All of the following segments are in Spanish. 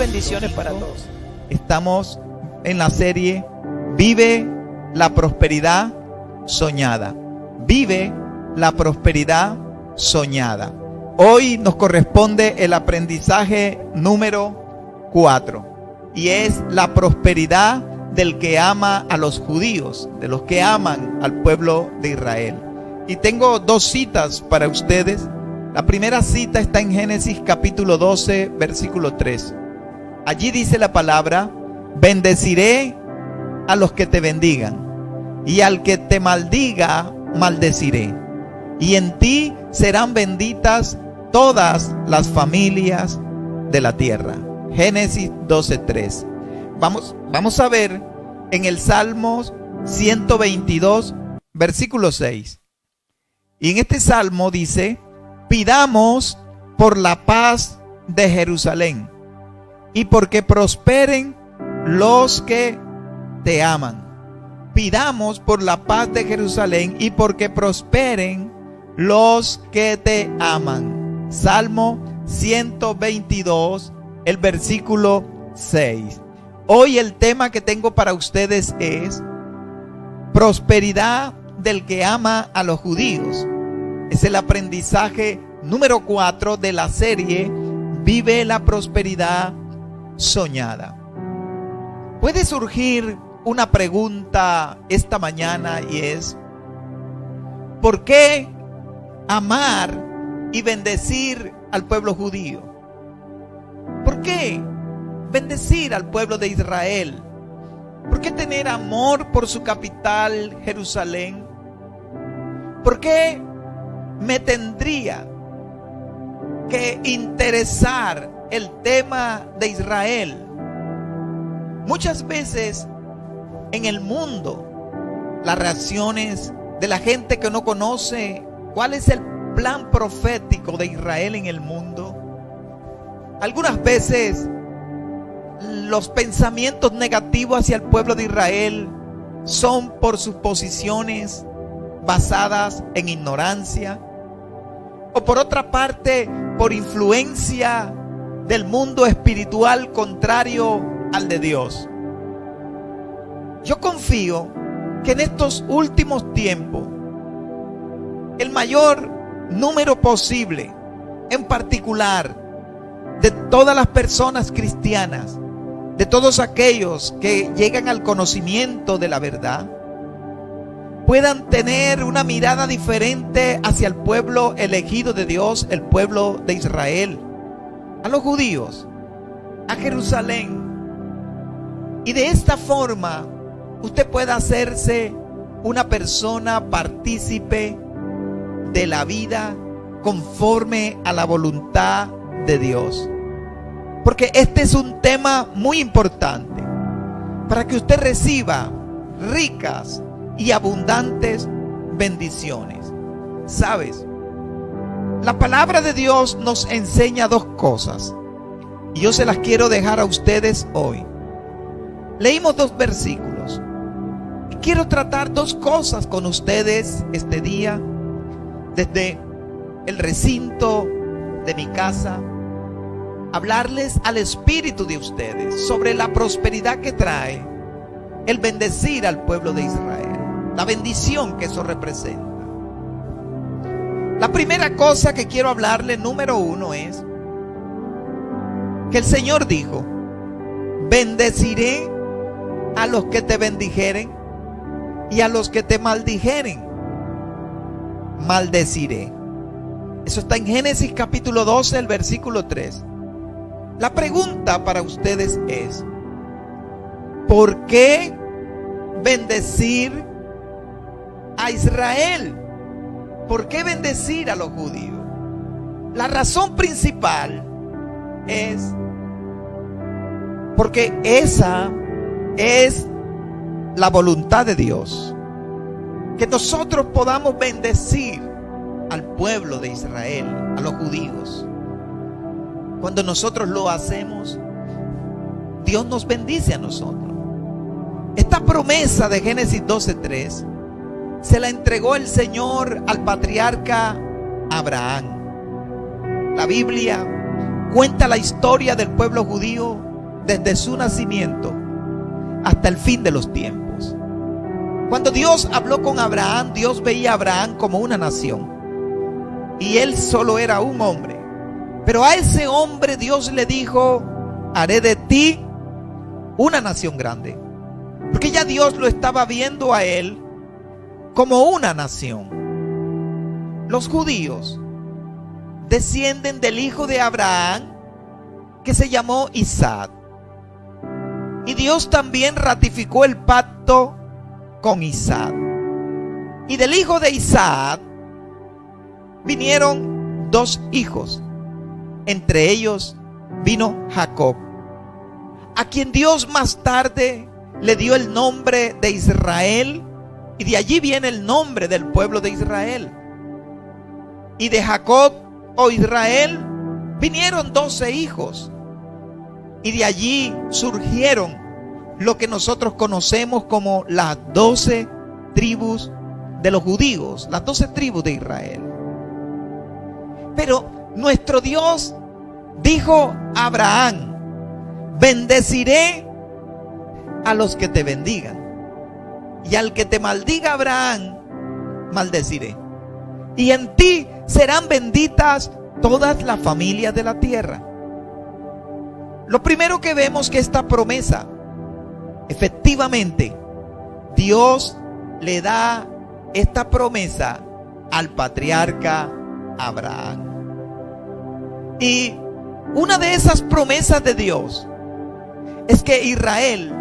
bendiciones para todos. Estamos en la serie Vive la prosperidad soñada. Vive la prosperidad soñada. Hoy nos corresponde el aprendizaje número 4 y es la prosperidad del que ama a los judíos, de los que aman al pueblo de Israel. Y tengo dos citas para ustedes. La primera cita está en Génesis capítulo 12, versículo 3. Allí dice la palabra: bendeciré a los que te bendigan, y al que te maldiga, maldeciré. Y en ti serán benditas todas las familias de la tierra. Génesis 12:3. Vamos a ver en el Salmo 122, versículo 6. Y en este salmo dice: pidamos por la paz de Jerusalén y porque prosperen los que te aman. Pidamos por la paz de Jerusalén y porque prosperen los que te aman. Salmo 122, el versículo 6. Hoy el tema que tengo para ustedes es prosperidad del que ama a los judíos. Es el aprendizaje número 4 de la serie Vive la prosperidad soñada. Puede surgir una pregunta esta mañana y es: ¿por qué amar y bendecir al pueblo judío? ¿Por qué bendecir al pueblo de Israel? ¿Por qué tener amor por su capital, Jerusalén? ¿Por qué me tendría que interesar el tema de Israel? Muchas veces en el mundo, las reacciones de la gente que no conoce cuál es el plan profético de Israel en el mundo, algunas veces los pensamientos negativos hacia el pueblo de Israel son por sus posiciones basadas en ignorancia, o por otra parte por influencia del mundo espiritual contrario al de Dios. Yo confío que en estos últimos tiempos el mayor número posible, en particular de todas las personas cristianas, de todos aquellos que llegan al conocimiento de la verdad, puedan tener una mirada diferente hacia el pueblo elegido de Dios, el pueblo de Israel, a los judíos, a Jerusalén. Y de esta forma usted pueda hacerse una persona partícipe de la vida conforme a la voluntad de Dios. Porque este es un tema muy importante para que usted reciba ricas y abundantes bendiciones. ¿Sabes? La palabra de Dios nos enseña dos cosas y yo se las quiero dejar a ustedes hoy. Leímos dos versículos y quiero tratar dos cosas con ustedes este día desde el recinto de mi casa. Hablarles al espíritu de ustedes sobre la prosperidad que trae el bendecir al pueblo de Israel, la bendición que eso representa. La primera cosa que quiero hablarle, número 1, es que el Señor dijo: bendeciré a los que te bendijeren y a los que te maldijeren, maldeciré. Eso está en Génesis capítulo 12, el versículo 3. La pregunta para ustedes es: ¿por qué bendecir a Israel? ¿Por qué bendecir a los judíos? La razón principal es porque esa es la voluntad de Dios, que nosotros podamos bendecir al pueblo de Israel, a los judíos. Cuando nosotros lo hacemos, Dios nos bendice a nosotros. Esta promesa de Génesis 12:3 se la entregó el Señor al patriarca Abraham. La Biblia cuenta la historia del pueblo judío desde su nacimiento hasta el fin de los tiempos. Cuando Dios habló con Abraham, Dios veía a Abraham como una nación. Y él solo era un hombre. Pero a ese hombre Dios le dijo: haré de ti una nación grande. Porque ya Dios lo estaba viendo a él como una nación. Los judíos descienden del hijo de Abraham, que se llamó Isaac. Y Dios también ratificó el pacto con Isaac. Y del hijo de Isaac vinieron 2 hijos. Entre ellos vino Jacob, a quien Dios más tarde le dio el nombre de Israel. Y de allí viene el nombre del pueblo de Israel. Y de Jacob, o Israel, vinieron 12 hijos. Y de allí surgieron lo que nosotros conocemos como las 12 tribus de los judíos, las 12 tribus de Israel. Pero nuestro Dios dijo a Abraham: bendeciré a los que te bendigan, y al que te maldiga, Abraham, maldeciré. Y en ti serán benditas todas las familias de la tierra. Lo primero que vemos que esta promesa, efectivamente, Dios le da esta promesa al patriarca Abraham. Y una de esas promesas de Dios es que Israel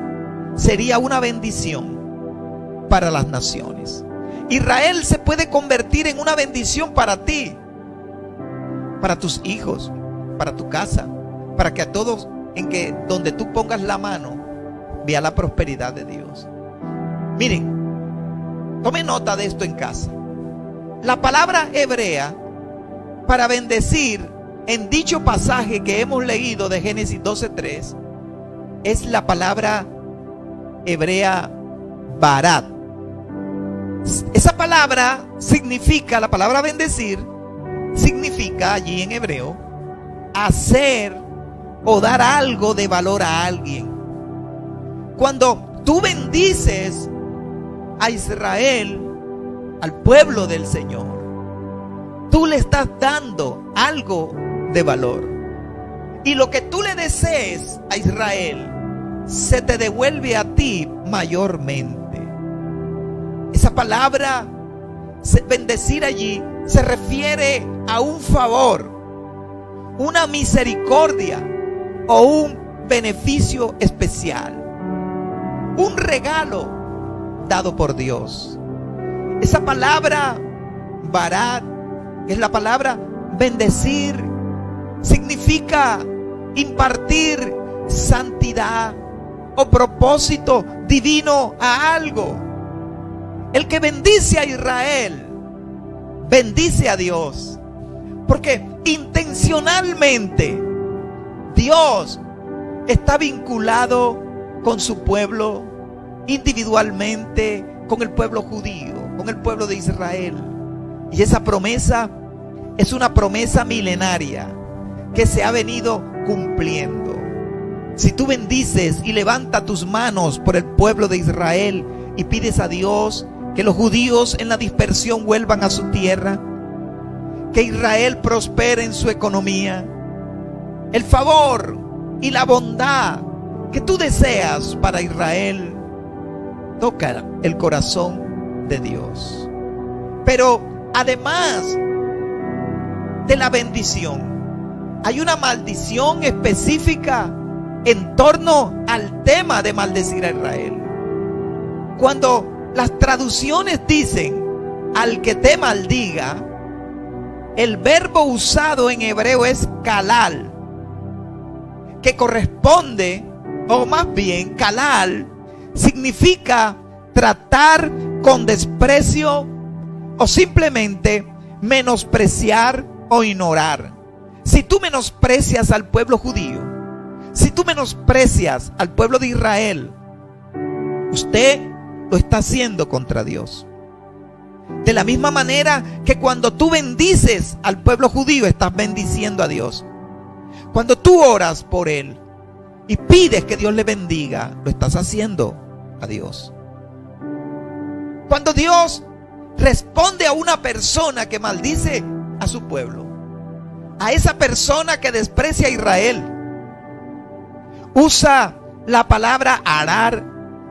sería una bendición para las naciones. Israel se puede convertir en una bendición para ti, para tus hijos, para tu casa, para que a todos, donde tú pongas la mano, vea la prosperidad de Dios. Miren, tome nota de esto en casa. La palabra hebrea para bendecir en dicho pasaje que hemos leído de Génesis 12:3 es la palabra hebrea barat. Esa palabra significa, la palabra bendecir significa allí en hebreo hacer o dar algo de valor a alguien. Cuando tú bendices a Israel, al pueblo del Señor, tú le estás dando algo de valor. Y lo que tú le desees a Israel se te devuelve a ti mayormente. Esa palabra bendecir allí se refiere a un favor, una misericordia o un beneficio especial, un regalo dado por Dios. Esa palabra barat es la palabra bendecir. Significa impartir santidad o propósito divino a algo. El que bendice a Israel bendice a Dios, porque intencionalmente Dios está vinculado con su pueblo, individualmente con el pueblo judío, con el pueblo de Israel. Y esa promesa es una promesa milenaria que se ha venido cumpliendo. Si tú bendices y levantas tus manos por el pueblo de Israel y pides a Dios que los judíos en la dispersión vuelvan a su tierra, que Israel prospere en su economía, el favor y la bondad que tú deseas para Israel toca el corazón de Dios. Pero además de la bendición, hay una maldición específica en torno al tema de maldecir a Israel. Cuando las traducciones dicen al que te maldiga, el verbo usado en hebreo es kalal, que corresponde, o más bien kalal significa tratar con desprecio o simplemente menospreciar o ignorar. Si tú menosprecias al pueblo judío, si tú menosprecias al pueblo de Israel, usted lo está haciendo contra Dios. De la misma manera que cuando tú bendices al pueblo judío, estás bendiciendo a Dios. Cuando tú oras por él, y pides que Dios le bendiga, lo estás haciendo a Dios. Cuando Dios responde a una persona que maldice a su pueblo, a esa persona que desprecia a Israel, usa la palabra arar,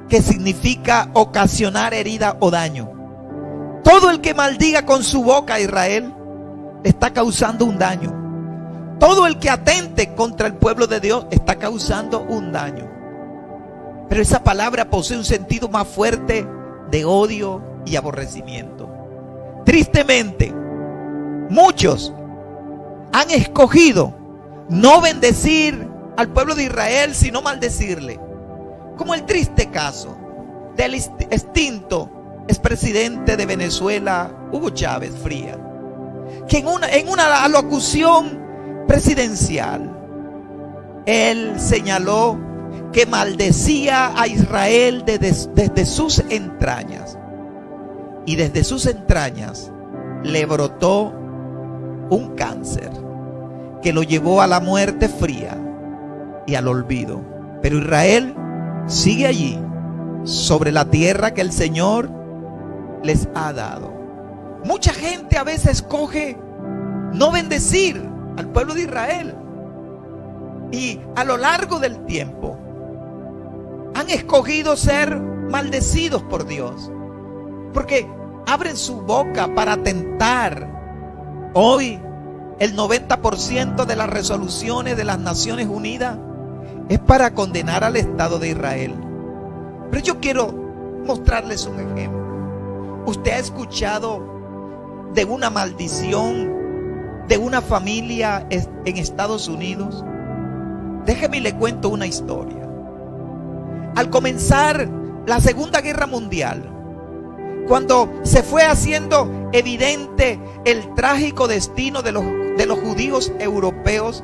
que significa ocasionar herida o daño. Todo el que maldiga con su boca a Israel está causando un daño. Todo el que atente contra el pueblo de Dios está causando un daño. Pero esa palabra posee un sentido más fuerte de odio y aborrecimiento. Tristemente, muchos han escogido no bendecir al pueblo de Israel, sino maldecirle. Como el triste caso del extinto expresidente de Venezuela, Hugo Chávez Frías, que en una alocución presidencial, él señaló que maldecía a Israel desde sus entrañas. Y desde sus entrañas le brotó un cáncer que lo llevó a la muerte fría y al olvido. Pero Israel sigue allí, sobre la tierra que el Señor les ha dado. Mucha gente a veces escoge no bendecir al pueblo de Israel, y a lo largo del tiempo han escogido ser maldecidos por Dios, porque abren su boca para tentar. Hoy el 90% de las resoluciones de las Naciones Unidas es para condenar al Estado de Israel. Pero yo quiero mostrarles un ejemplo. ¿Usted ha escuchado de una maldición de una familia en Estados Unidos? Déjeme y le cuento una historia. Al comenzar la Segunda Guerra Mundial, cuando se fue haciendo evidente el trágico destino de los judíos europeos,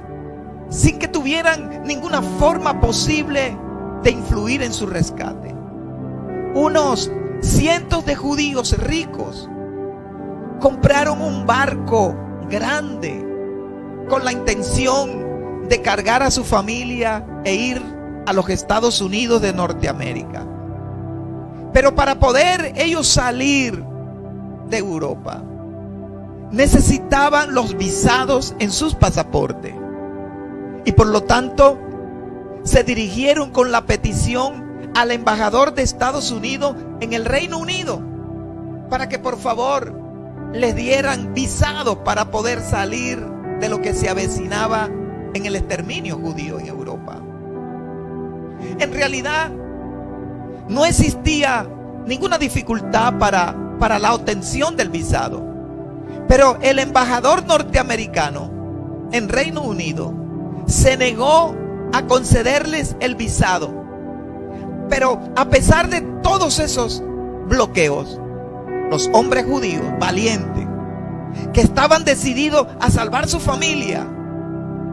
sin que tuvieran ninguna forma posible de influir en su rescate, unos cientos de judíos ricos compraron un barco grande con la intención de cargar a su familia e ir a los Estados Unidos de Norteamérica. Pero para poder ellos salir de Europa, necesitaban los visados en sus pasaportes. Y por lo tanto, se dirigieron con la petición al embajador de Estados Unidos en el Reino Unido para que por favor les dieran visados para poder salir de lo que se avecinaba en el exterminio judío en Europa. En realidad, no existía ninguna dificultad para la obtención del visado, pero el embajador norteamericano en Reino Unido se negó a concederles el visado. Pero a pesar de todos esos bloqueos, los hombres judíos valientes, que estaban decididos a salvar su familia,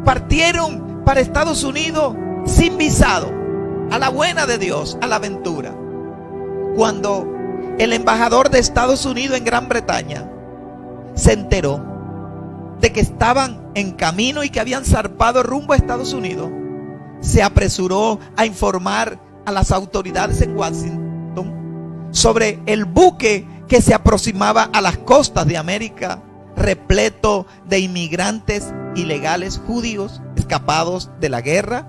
partieron para Estados Unidos sin visado, a la buena de Dios, a la aventura. Cuando el embajador de Estados Unidos en Gran Bretaña se enteró de que estaban en camino y que habían zarpado rumbo a Estados Unidos, se apresuró a informar a las autoridades en Washington sobre el buque que se aproximaba a las costas de América, repleto de inmigrantes ilegales judíos escapados de la guerra.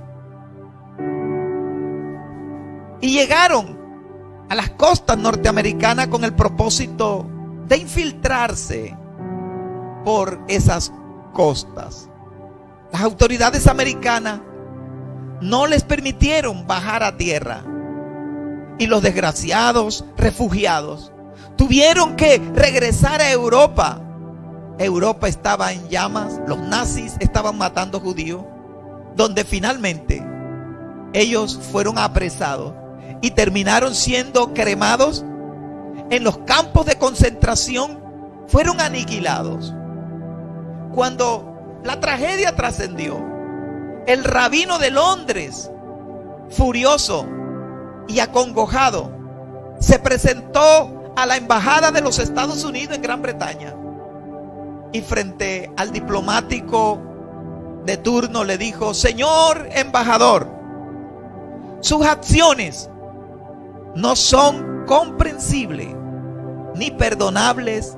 Y llegaron a las costas norteamericanas con el propósito de infiltrarse por esas costas. Las autoridades americanas no les permitieron bajar a tierra, y los desgraciados refugiados tuvieron que regresar a Europa. Europa estaba en llamas, los nazis estaban matando judíos, donde finalmente ellos fueron apresados y terminaron siendo cremados en los campos de concentración, fueron aniquilados. Cuando la tragedia trascendió, el rabino de Londres, furioso y acongojado, se presentó a la embajada de los Estados Unidos en Gran Bretaña y frente al diplomático de turno le dijo: señor embajador, Sus acciones no son comprensibles ni perdonables,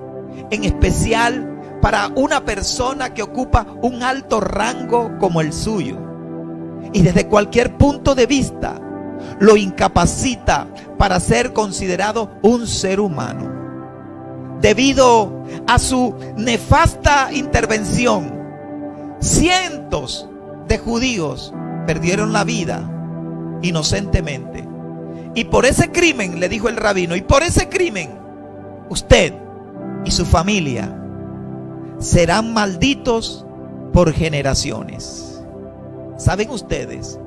en especial para una persona que ocupa un alto rango como el suyo, y desde cualquier punto de vista lo incapacita para ser considerado un ser humano. Debido a su nefasta intervención, cientos de judíos perdieron la vida inocentemente. Y por ese crimen, le dijo el rabino, y por ese crimen, usted y su familia serán malditos por generaciones. ¿Saben ustedes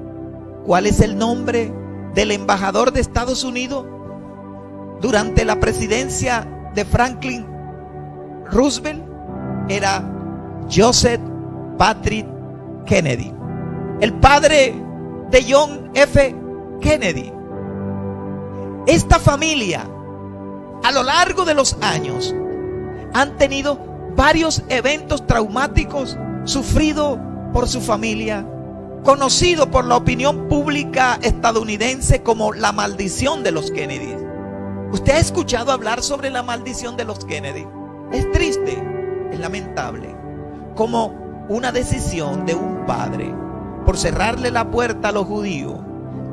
cuál es el nombre del embajador de Estados Unidos durante la presidencia de Franklin Roosevelt? Era Joseph Patrick Kennedy, el padre de John F. Kennedy. Esta familia, a lo largo de los años, han tenido varios eventos traumáticos sufridos por su familia, conocido por la opinión pública estadounidense como la maldición de los Kennedy. ¿Usted ha escuchado hablar sobre la maldición de los Kennedy? Es triste, es lamentable, como una decisión de un padre por cerrarle la puerta a los judíos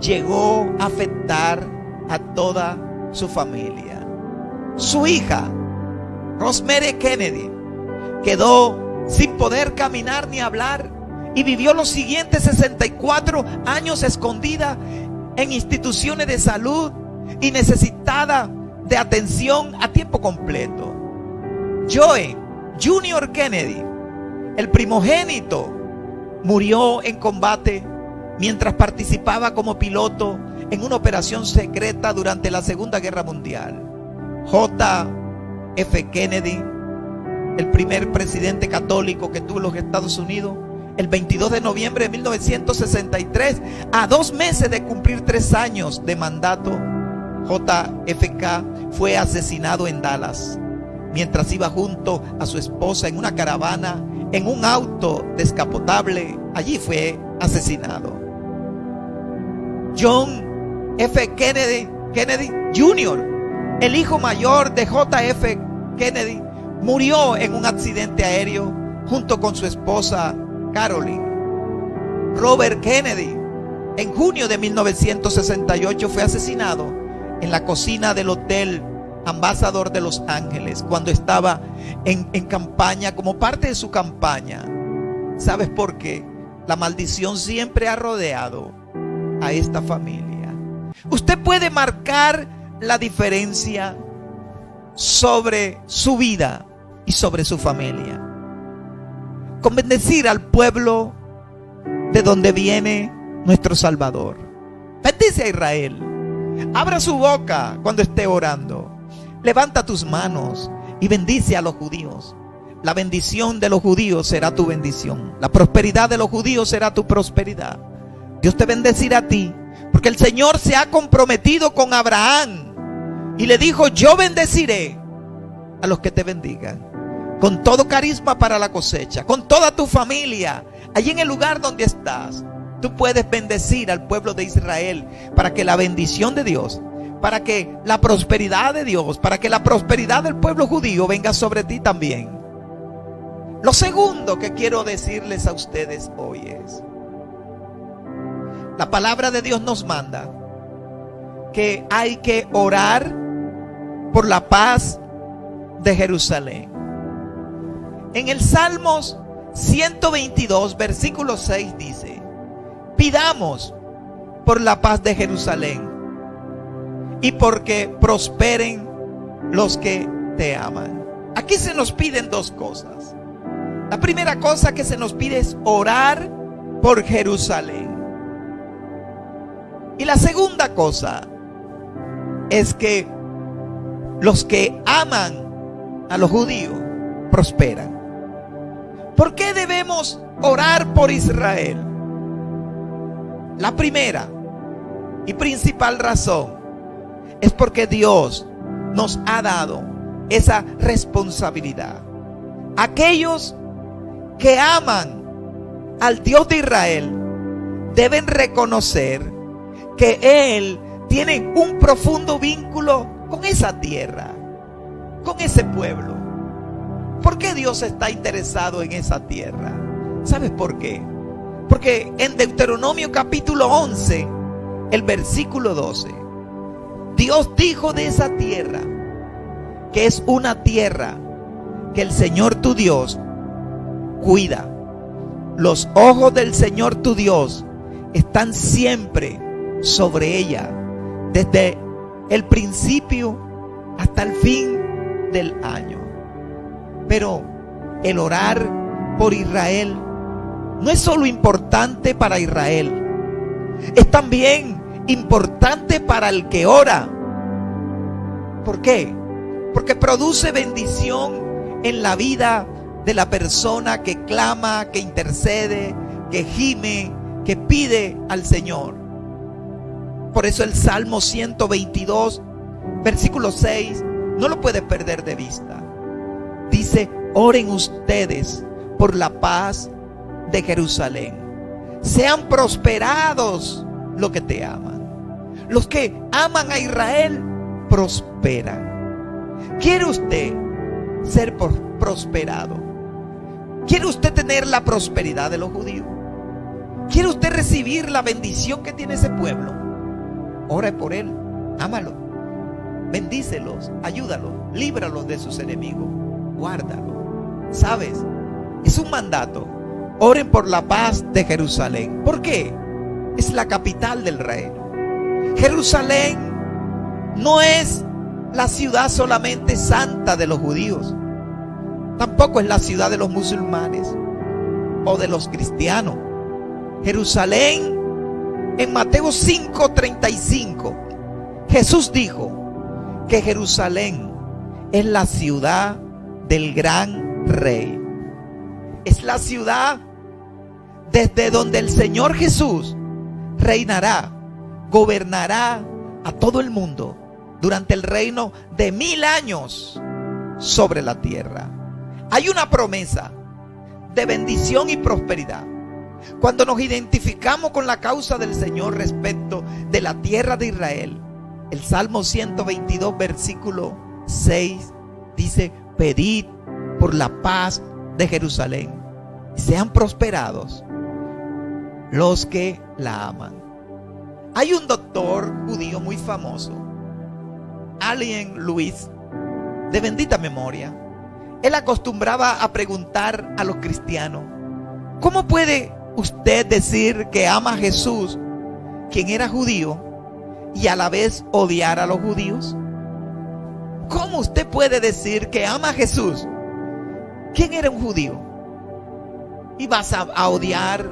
llegó a afectar a toda su familia. Su hija, Rosemary Kennedy, quedó sin poder caminar ni hablar y vivió los siguientes 64 años escondida en instituciones de salud y necesitada de atención a tiempo completo. Joe Jr. Kennedy, el primogénito, murió en combate mientras participaba como piloto en una operación secreta durante la Segunda Guerra Mundial. J.F. Kennedy, el primer presidente católico que tuvo los Estados Unidos, el 22 de noviembre de 1963, a 2 meses de cumplir 3 años de mandato, JFK fue asesinado en Dallas mientras iba junto a su esposa en una caravana en un auto descapotable. Allí fue asesinado. John F. Kennedy Jr., el hijo mayor de JF Kennedy, murió en un accidente aéreo junto con su esposa Caroline. Robert Kennedy, en junio de 1968, fue asesinado en la cocina del Hotel Ambassador de Los Ángeles cuando estaba en campaña, como parte de su campaña. ¿Sabes por qué? La maldición siempre ha rodeado a esta familia. Usted puede marcar la diferencia sobre su vida y sobre su familia con bendecir al pueblo de donde viene nuestro Salvador. Bendice a Israel. Abra su boca cuando esté orando. Levanta tus manos y bendice a los judíos. La bendición de los judíos será tu bendición. La prosperidad de los judíos será tu prosperidad. Dios te bendecirá a ti, porque el Señor se ha comprometido con Abraham y le dijo: yo bendeciré a los que te bendigan, con todo carisma para la cosecha, con toda tu familia. Allí en el lugar donde estás, tú puedes bendecir al pueblo de Israel para que la bendición de Dios, para que la prosperidad de Dios, para que la prosperidad del pueblo judío venga sobre ti también. Lo segundo que quiero decirles a ustedes hoy es: la palabra de Dios nos manda que hay que orar por la paz de Jerusalén. En el Salmos 122, versículo 6 dice: pidamos por la paz de Jerusalén y porque prosperen los que te aman. Aquí se nos piden 2 cosas. La primera cosa que se nos pide es orar por Jerusalén. Y la segunda cosa es que los que aman a los judíos prosperan. ¿Por qué debemos orar por Israel? La primera y principal razón es porque Dios nos ha dado esa responsabilidad. Aquellos que aman al Dios de Israel deben reconocer que Él tiene un profundo vínculo con esa tierra, con ese pueblo. ¿Por qué Dios está interesado en esa tierra? ¿Sabes por qué? Porque en Deuteronomio capítulo 11, el versículo 12, Dios dijo de esa tierra que es una tierra que el Señor tu Dios cuida. Los ojos del Señor tu Dios están siempre sobre ella, desde el principio hasta el fin del año. Pero el orar por Israel no es solo importante para Israel, es también importante para el que ora. ¿Por qué? Porque produce bendición en la vida de la persona que clama, que intercede, que gime, que pide al Señor. Por eso el Salmo 122, versículo 6, no lo puede perder de vista. Dice: oren ustedes por la paz de Jerusalén. Sean prosperados los que te aman. Los que aman a Israel prosperan. ¿Quiere usted ser prosperado? ¿Quiere usted tener la prosperidad de los judíos? ¿Quiere usted recibir la bendición que tiene ese pueblo? Ore por él, ámalo, bendícelos, ayúdalos, líbralos de sus enemigos, guárdalos. ¿Sabes? Es un mandato. Oren por la paz de Jerusalén. ¿Por qué? Es la capital del reino. Jerusalén no es la ciudad solamente santa de los judíos. Tampoco es la ciudad de los musulmanes o de los cristianos. Jerusalén, en Mateo 5:35, Jesús dijo que Jerusalén es la ciudad del gran rey. Es la ciudad desde donde el Señor Jesús reinará, gobernará a todo el mundo durante el reino de 1000 años sobre la tierra. Hay una promesa de bendición y prosperidad. Cuando nos identificamos con la causa del Señor respecto de la tierra de Israel, el Salmo 122, versículo 6, dice: pedid por la paz de Jerusalén, sean prosperados los que la aman. Hay un doctor judío muy famoso, Allen Lewis, de bendita memoria. Él acostumbraba a preguntar a los cristianos: ¿cómo puede usted decir que ama a Jesús, quien era judío, y a la vez odiar a los judíos? ¿Cómo usted puede decir que ama a Jesús, quien era un judío, y vas a odiar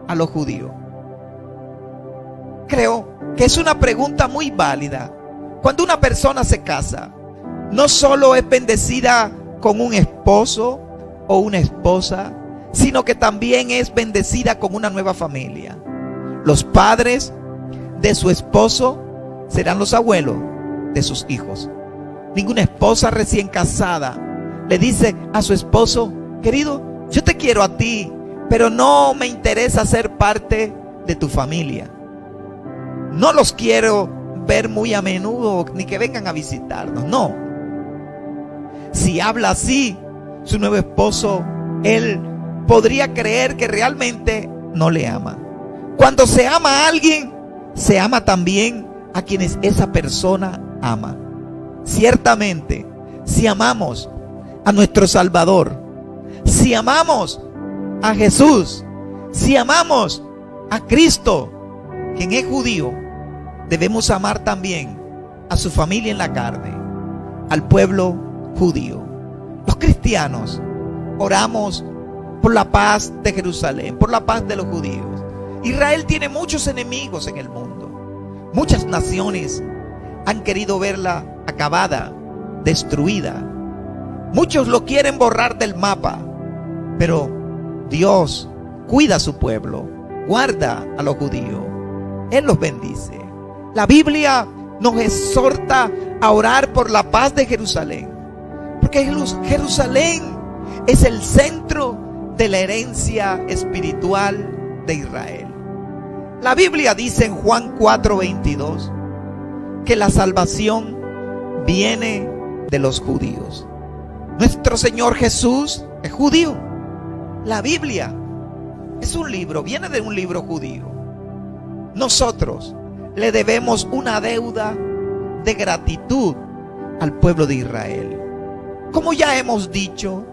a los judíos? Creo que es una pregunta muy válida. Cuando una persona se casa, no solo es bendecida con un esposo o una esposa, sino que también es bendecida con una nueva familia. Los padres de su esposo serán los abuelos de sus hijos. Ninguna esposa recién casada le dice a su esposo: querido, yo te quiero a ti, pero no me interesa ser parte de tu familia. No los quiero ver muy a menudo, ni que vengan a visitarnos. No. Si habla así, su nuevo esposo, él podría creer que realmente no le ama. Cuando se ama a alguien, se ama también a quienes esa persona ama. Ciertamente, si amamos a nuestro Salvador, si amamos a Jesús, si amamos a Cristo, quien es judío, debemos amar también a su familia en la carne, al pueblo judío. Los cristianos oramos por la paz de Jerusalén, por la paz de los judíos. Israel tiene muchos enemigos en el mundo. Muchas naciones han querido verla acabada, destruida. Muchos lo quieren borrar del mapa, pero Dios cuida a su pueblo, guarda a los judíos. Él los bendice. La Biblia nos exhorta a orar por la paz de Jerusalén, porque Jerusalén es el centro de la herencia espiritual de Israel. La Biblia dice en Juan 4:22 que la salvación viene de los judíos. Nuestro Señor Jesús es judío. La Biblia es un libro, viene de un libro judío. Nosotros le debemos una deuda de gratitud al pueblo de Israel. Como ya hemos dicho,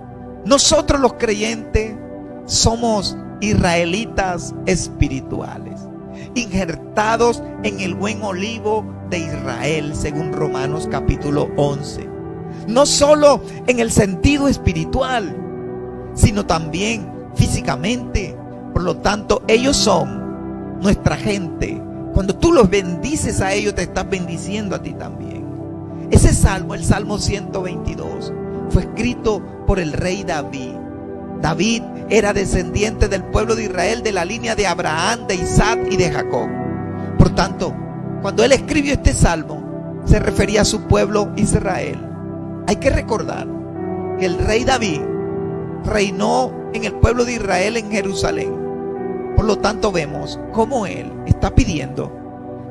nosotros los creyentes somos israelitas espirituales, injertados en el buen olivo de Israel, según Romanos capítulo 11. No solo en el sentido espiritual, sino también físicamente. Por lo tanto, ellos son nuestra gente. Cuando tú los bendices a ellos, te estás bendiciendo a ti también. Ese salmo, el Salmo 122, fue escrito por el rey David. David era descendiente del pueblo de Israel, de la línea de Abraham, de Isaac y de Jacob. Por tanto, cuando él escribió este salmo, se refería a su pueblo Israel. Hay que recordar que el rey David reinó en el pueblo de Israel en Jerusalén. Por lo tanto, vemos cómo él está pidiendo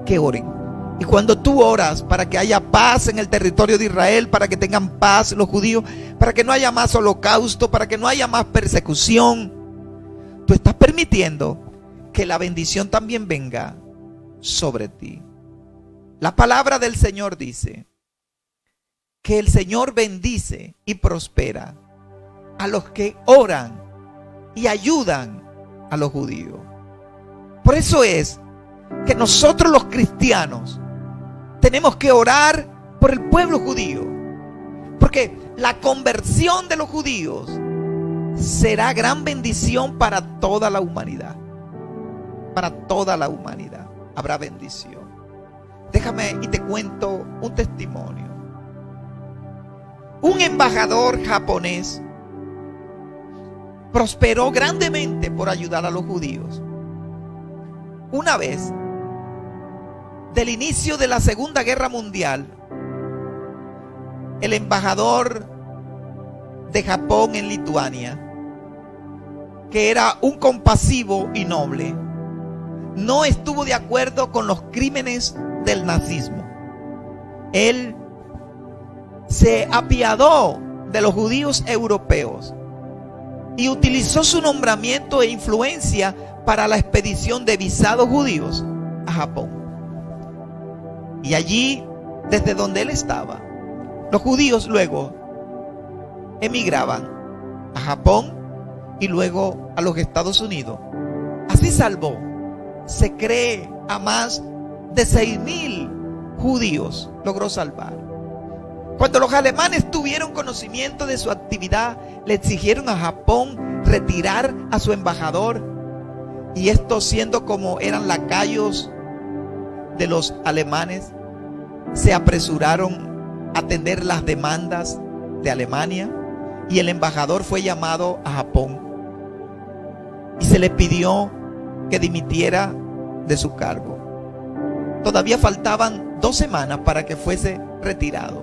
que oren. Y cuando tú oras para que haya paz en el territorio de Israel, para que tengan paz los judíos, para que no haya más holocausto, para que no haya más persecución, tú estás permitiendo que la bendición también venga sobre ti. La palabra del Señor dice que el Señor bendice y prospera a los que oran y ayudan a los judíos. Por eso es que nosotros los cristianos tenemos que orar por el pueblo judío, porque la conversión de los judíos será gran bendición para toda la humanidad. Para toda la humanidad habrá bendición. Déjame y te cuento un testimonio. Un embajador japonés prosperó grandemente por ayudar a los judíos. Una vez, del inicio de la Segunda Guerra Mundial, el embajador de Japón en Lituania, que era un compasivo y noble, no estuvo de acuerdo con los crímenes del nazismo. Él se apiadó de los judíos europeos y utilizó su nombramiento e influencia para la expedición de visados judíos a Japón. Y allí, desde donde él estaba, los judíos luego emigraban a Japón y luego a los Estados Unidos. Así salvó, se cree, a más de 6,000 judíos logró salvar. Cuando los alemanes tuvieron conocimiento de su actividad, le exigieron a Japón retirar a su embajador, y estos, siendo como eran lacayos de los alemanes, se apresuraron a atender las demandas de Alemania, y el embajador fue llamado a Japón y se le pidió que dimitiera de su cargo. Todavía faltaban 2 semanas para que fuese retirado,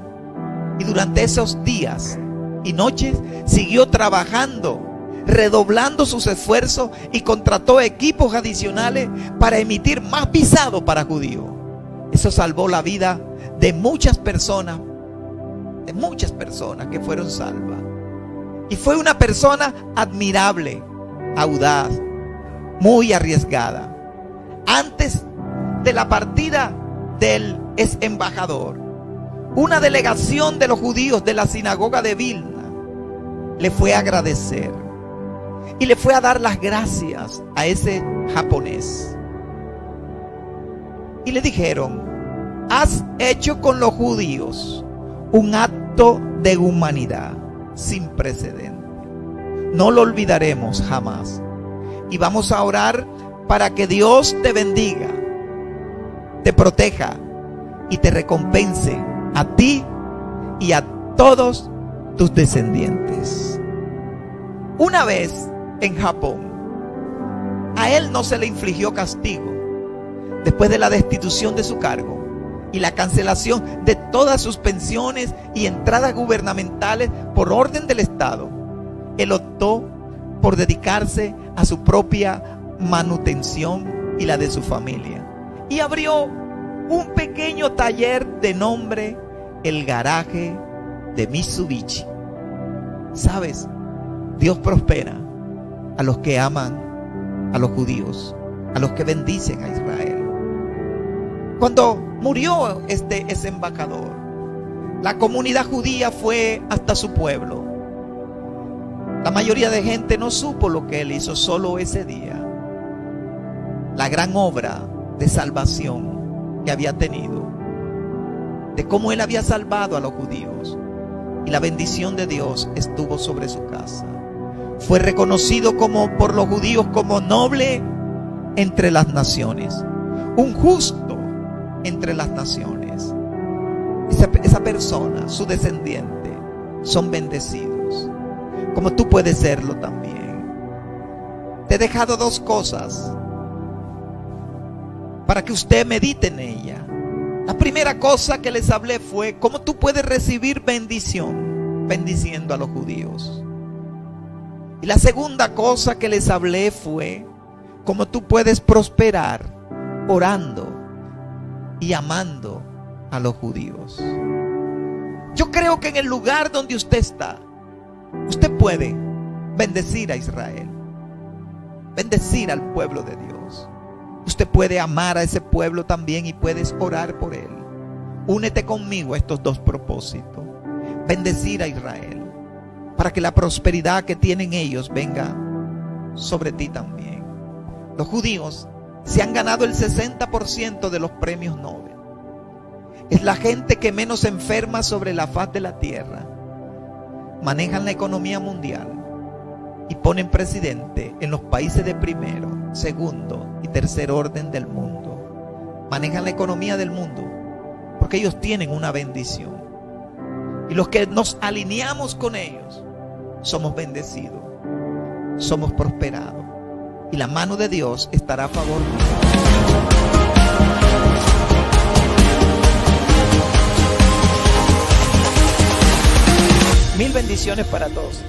y durante esos días y noches siguió trabajando, redoblando sus esfuerzos, y contrató equipos adicionales para emitir más visados para judíos. Eso salvó la vida de muchas personas que fueron salvas. Y fue una persona admirable, audaz, muy arriesgada. Antes de la partida del ex embajador, una delegación de los judíos de la sinagoga de Vilna le fue a agradecer y le fue a dar las gracias a ese japonés. Y le dijeron: has hecho con los judíos un acto de humanidad sin precedente. No lo olvidaremos jamás. Y vamos a orar para que Dios te bendiga, te proteja y te recompense a ti y a todos tus descendientes. Una vez en Japón, a él no se le infligió castigo después de la destitución de su cargo y la cancelación de todas sus pensiones y entradas gubernamentales por orden del Estado. Él optó por dedicarse a su propia manutención y la de su familia. Y abrió un pequeño taller de nombre El Garaje de Mitsubishi. ¿Sabes? Dios prospera a los que aman a los judíos, a los que bendicen a Israel. Cuando murió ese embajador, la comunidad judía fue hasta su pueblo. La mayoría de gente no supo lo que él hizo solo ese día. La gran obra de salvación que había tenido, de cómo él había salvado a los judíos, y la bendición de Dios estuvo sobre su casa. Fue reconocido por los judíos como noble entre las naciones, un justo entre las naciones. Esa persona, su descendiente, son bendecidos, como tú puedes serlo también. Te he dejado dos cosas para que usted medite en ella. La primera cosa que les hablé fue cómo tú puedes recibir bendición bendiciendo a los judíos. Y la segunda cosa que les hablé fue cómo tú puedes prosperar orando y amando a los judíos. Yo creo que en el lugar donde usted está, usted puede bendecir a Israel, bendecir al pueblo de Dios. Usted puede amar a ese pueblo también y puedes orar por él. Únete conmigo a estos dos propósitos: bendecir a Israel, para que la prosperidad que tienen ellos venga sobre ti también. Los judíos se han ganado el 60% de los premios Nobel. Es la gente que menos enferma sobre la faz de la tierra. Manejan la economía mundial y ponen presidente en los países de primero, segundo y tercer orden del mundo. Manejan la economía del mundo porque ellos tienen una bendición. Y los que nos alineamos con ellos somos bendecidos, somos prosperados, y la mano de Dios estará a favor nuestro. Mil bendiciones para todos.